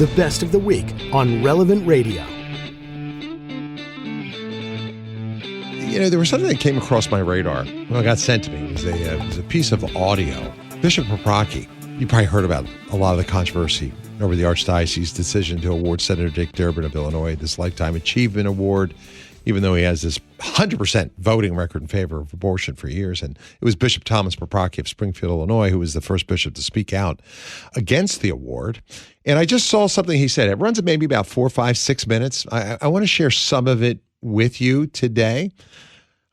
the best of the week on Relevant Radio. You know, there was something that came across my radar when it got sent to me. It was a piece of audio. Bishop Paprocki, you probably heard about a lot of the controversy over the Archdiocese's decision to award Senator Dick Durbin of Illinois this Lifetime Achievement Award, even though he has this 100% voting record in favor of abortion for years. And it was Bishop Thomas Paprocki of Springfield, Illinois, who was the first bishop to speak out against the award. And I just saw something he said. It runs at maybe about 4, 5, 6 minutes. I want to share some of it with you today.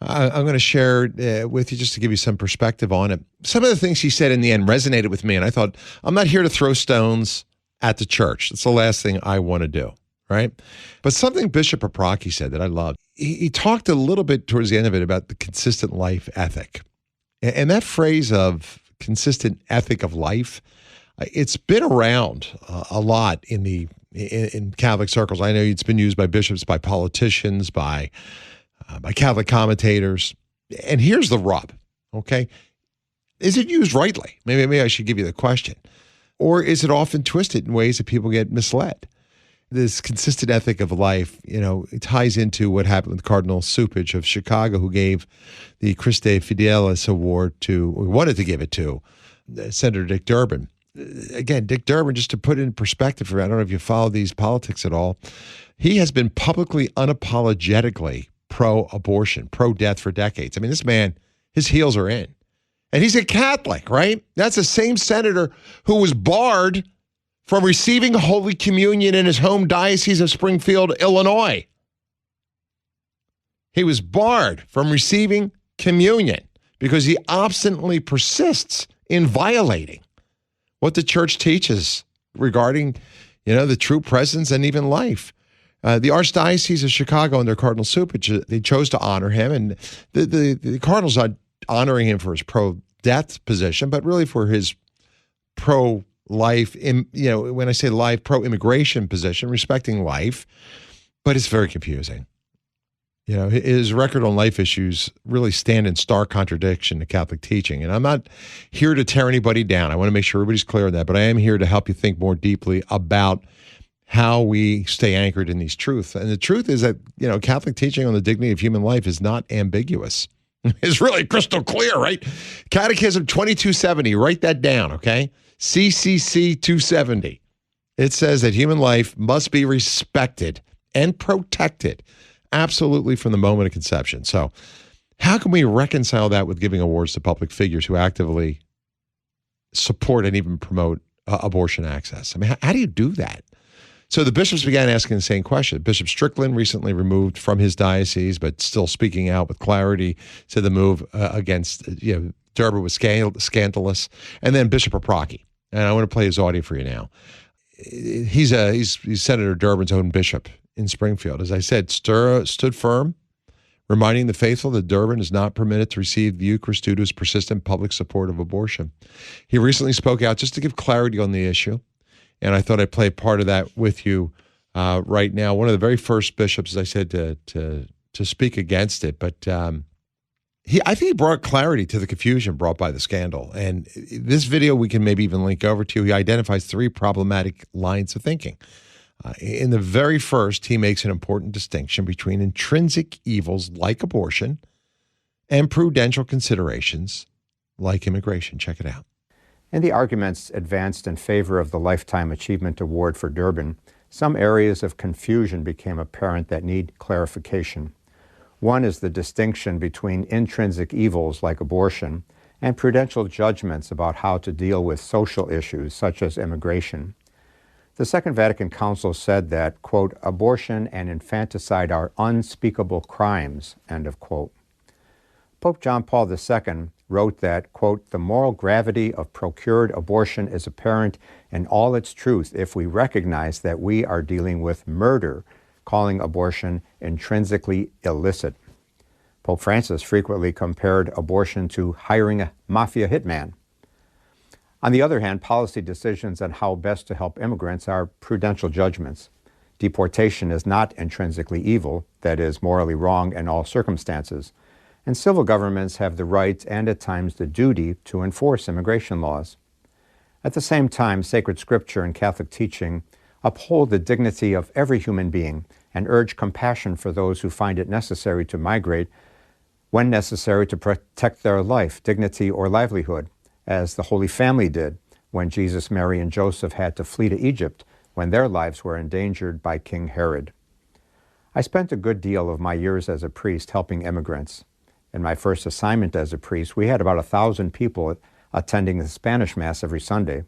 I'm going to share it with you just to give you some perspective on it. Some of the things he said in the end resonated with me, and I thought, I'm not here to throw stones at the church. That's the last thing I want to do, right? But something Bishop Paprocki said that I loved, he talked a little bit towards the end of it about the consistent life ethic. And that phrase of consistent ethic of life, it's been around a lot in Catholic circles. I know it's been used by bishops, by politicians, by Catholic commentators. And here's the rub, okay? Is it used rightly? Maybe I should give you the question. Or is it often twisted in ways that people get misled? This consistent ethic of life, you know, it ties into what happened with Cardinal Cupich of Chicago, who gave the Christe Fidelis Award wanted to give it to Senator Dick Durbin. Again, Dick Durbin, just to put it in perspective for you, I don't know if you follow these politics at all, he has been publicly, unapologetically pro-abortion, pro-death for decades. I mean, this man, his heels are in. And he's a Catholic, right? That's the same senator who was barred from receiving Holy Communion in his home diocese of Springfield, Illinois. He was barred from receiving communion because he obstinately persists in violating what the church teaches regarding, you know, the true presence and even life. The Archdiocese of Chicago under Cardinal Cupich, they chose to honor him, and the Cardinal's not honoring him for his pro-death position, but really for his pro-life, when I say life, pro-immigration position, respecting life. But it's very confusing. You know, his record on life issues really stand in stark contradiction to Catholic teaching. And I'm not here to tear anybody down. I want to make sure everybody's clear on that. But I am here to help you think more deeply about how we stay anchored in these truths. And the truth is that, you know, Catholic teaching on the dignity of human life is not ambiguous. It's really crystal clear, right? Catechism 2270, write that down, okay? CCC 270. It says that human life must be respected and protected absolutely from the moment of conception. So how can we reconcile that with giving awards to public figures who actively support and even promote abortion access? I mean, how do you do that? So the bishops began asking the same question. Bishop Strickland, recently removed from his diocese, but still speaking out with clarity, said the move against Durbin was scandalous. And then Bishop Paprocki, and I want to play his audio for you now. He's Senator Durbin's own bishop in Springfield. As I said, stood firm, reminding the faithful that Durbin is not permitted to receive the Eucharist due to his persistent public support of abortion. He recently spoke out just to give clarity on the issue. And I thought I'd play part of that with you right now. One of the very first bishops, as I said, to speak against it. But I think he brought clarity to the confusion brought by the scandal. And this video we can maybe even link over to. He identifies 3 problematic lines of thinking. In the very first, he makes an important distinction between intrinsic evils like abortion and prudential considerations like immigration. Check it out. In the arguments advanced in favor of the Lifetime Achievement Award for Durbin, some areas of confusion became apparent that need clarification. One is the distinction between intrinsic evils like abortion and prudential judgments about how to deal with social issues such as immigration. The Second Vatican Council said that, quote, abortion and infanticide are unspeakable crimes, end of quote. Pope John Paul II wrote that, quote, the moral gravity of procured abortion is apparent in all its truth if we recognize that we are dealing with murder, calling abortion intrinsically illicit. Pope Francis frequently compared abortion to hiring a mafia hitman. On the other hand, policy decisions on how best to help immigrants are prudential judgments. Deportation is not intrinsically evil, that is, morally wrong in all circumstances. And civil governments have the right and at times the duty to enforce immigration laws. At the same time, sacred scripture and Catholic teaching uphold the dignity of every human being, and urge compassion for those who find it necessary to migrate when necessary to protect their life, dignity, or livelihood, as the Holy Family did when Jesus, Mary, and Joseph had to flee to Egypt when their lives were endangered by King Herod. I spent a good deal of my years as a priest helping immigrants. In my first assignment as a priest, we had about 1,000 people attending the Spanish Mass every Sunday.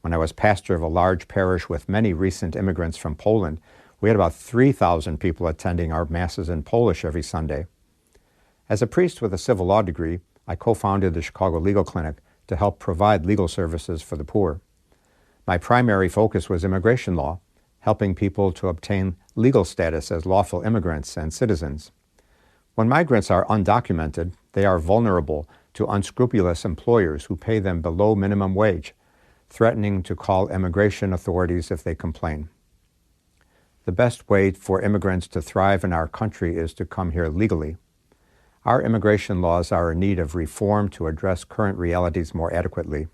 When I was pastor of a large parish with many recent immigrants from Poland, we had about 3,000 people attending our Masses in Polish every Sunday. As a priest with a civil law degree, I co-founded the Chicago Legal Clinic to help provide legal services for the poor. My primary focus was immigration law, helping people to obtain legal status as lawful immigrants and citizens. When migrants are undocumented, they are vulnerable to unscrupulous employers who pay them below minimum wage, threatening to call immigration authorities if they complain. The best way for immigrants to thrive in our country is to come here legally. Our immigration laws are in need of reform to address current realities more adequately.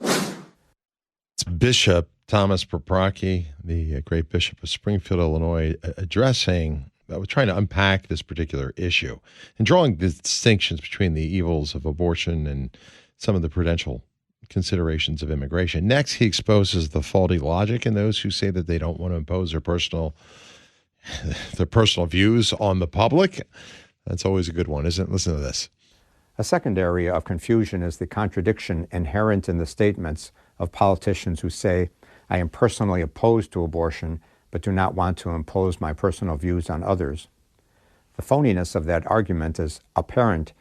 It's Bishop Thomas Paprocki, the great Bishop of Springfield, Illinois, addressing, trying to unpack this particular issue and drawing the distinctions between the evils of abortion and some of the prudential considerations of immigration. Next, he exposes the faulty logic in those who say that they don't want to impose their personal views on the public. That's always a good one, isn't it? Listen to this. A second area of confusion is the contradiction inherent in the statements of politicians who say, "I am personally opposed to abortion, but do not want to impose my personal views on others." The phoniness of that argument is apparent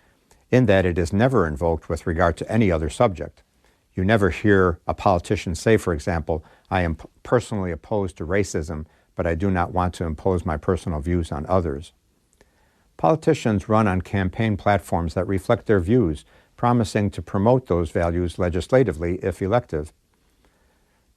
in that it is never invoked with regard to any other subject. You never hear a politician say, for example, "I am personally opposed to racism, but I do not want to impose my personal views on others." Politicians run on campaign platforms that reflect their views, promising to promote those values legislatively if elective.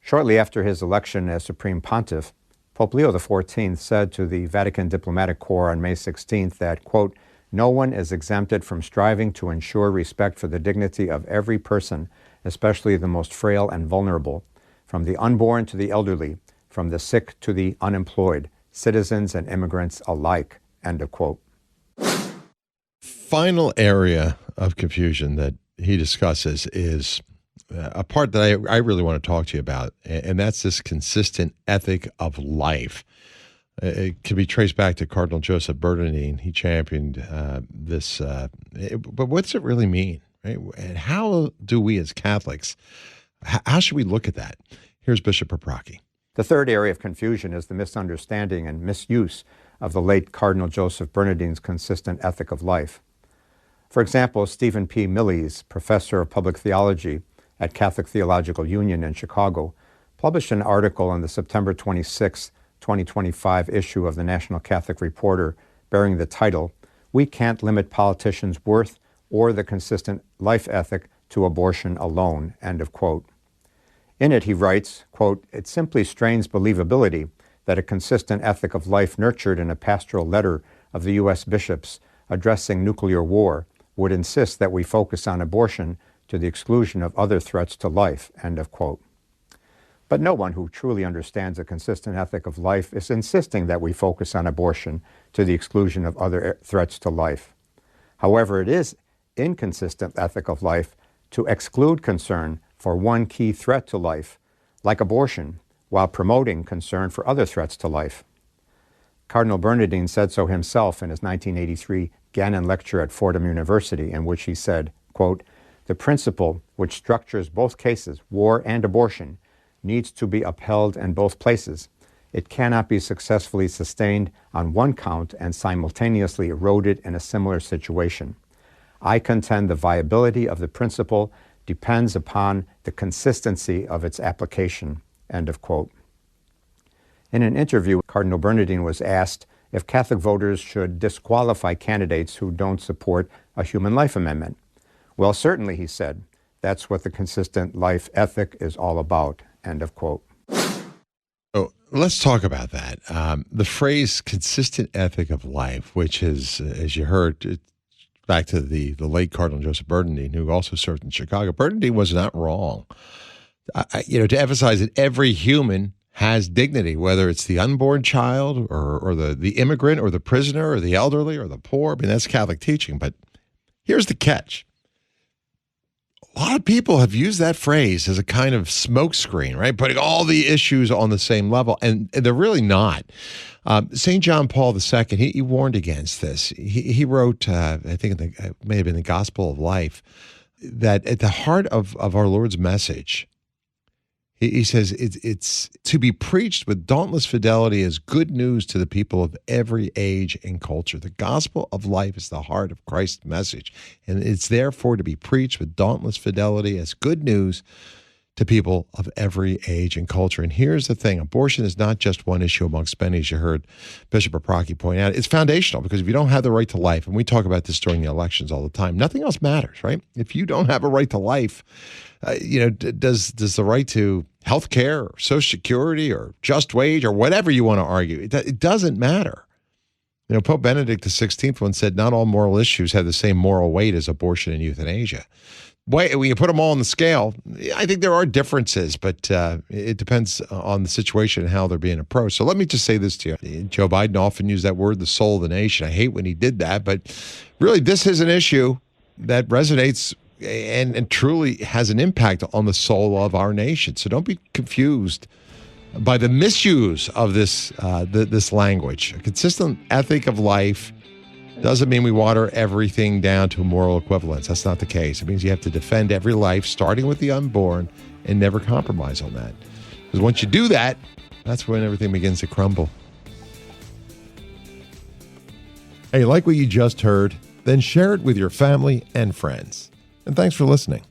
Shortly after his election as Supreme Pontiff, Pope Leo XIV said to the Vatican Diplomatic Corps on May 16th that, quote, "No one is exempted from striving to ensure respect for the dignity of every person, especially the most frail and vulnerable, from the unborn to the elderly, from the sick to the unemployed, citizens and immigrants alike," end of quote. Final area of confusion that he discusses is a part that I really want to talk to you about, and that's this consistent ethic of life. It can be traced back to Cardinal Joseph Bernardine. He championed this, but what's it really mean? Right? And how do we as Catholics, how should we look at that? Here's Bishop Paprocki. The third area of confusion is the misunderstanding and misuse of the late Cardinal Joseph Bernardine's consistent ethic of life. For example, Stephen P. Millies, professor of public theology at Catholic Theological Union in Chicago, published an article in the September 26, 2025 issue of the National Catholic Reporter bearing the title, "We Can't Limit Politicians' Worth or the Consistent Life Ethic to Abortion Alone," end of quote. In it, he writes, quote, "It simply strains believability that a consistent ethic of life nurtured in a pastoral letter of the U.S. bishops addressing nuclear war would insist that we focus on abortion to the exclusion of other threats to life," end of quote. But no one who truly understands a consistent ethic of life is insisting that we focus on abortion to the exclusion of other threats to life. However, it is inconsistent ethic of life to exclude concern for one key threat to life, like abortion, while promoting concern for other threats to life. Cardinal Bernardine said so himself in his 1983 Gannon lecture at Fordham University, in which he said, quote, "The principle which structures both cases, war and abortion, needs to be upheld in both places. It cannot be successfully sustained on one count and simultaneously eroded in a similar situation. I contend the viability of the principle depends upon the consistency of its application," end of quote. In an interview, Cardinal Bernardine was asked if Catholic voters should disqualify candidates who don't support a human life amendment. "Well, certainly," he said, "that's what the consistent life ethic is all about," end of quote. So let's talk about that. The phrase consistent ethic of life, which is, as you heard, back to the late Cardinal Joseph Bernardine, who also served in Chicago. Bernardine was not wrong. To emphasize that every human has dignity, whether it's the unborn child or the immigrant or the prisoner or the elderly or the poor. I mean, that's Catholic teaching. But here's the catch. A lot of people have used that phrase as a kind of smokescreen, right? Putting all the issues on the same level, and they're really not. St. John Paul II, he warned against this. He wrote, I think it may have been the Gospel of Life, that at the heart of our Lord's message, he says it's to be preached with dauntless fidelity as good news to the people of every age and culture. The gospel of life is the heart of Christ's message, and it's therefore to be preached with dauntless fidelity as good news to people of every age and culture. And here's the thing. Abortion is not just one issue amongst many, as you heard Bishop Paprocki point out. It's foundational, because if you don't have the right to life, and we talk about this during the elections all the time, nothing else matters, right? If you don't have a right to life, does the right to health care or Social Security or just wage or whatever you want to argue, it doesn't matter. Pope Benedict XVI once said, not all moral issues have the same moral weight as abortion and euthanasia. When you put them all on the scale, I think there are differences, but it depends on the situation and how they're being approached. So let me just say this to you. Joe Biden often used that word, the soul of the nation. I hate when he did that, but really this is an issue that resonates and truly has an impact on the soul of our nation. So don't be confused by the misuse of this language. A consistent ethic of life doesn't mean we water everything down to moral equivalence. That's not the case. It means you have to defend every life, starting with the unborn, and never compromise on that. Because once you do that, that's when everything begins to crumble. Hey, like what you just heard? Then share it with your family and friends. And thanks for listening.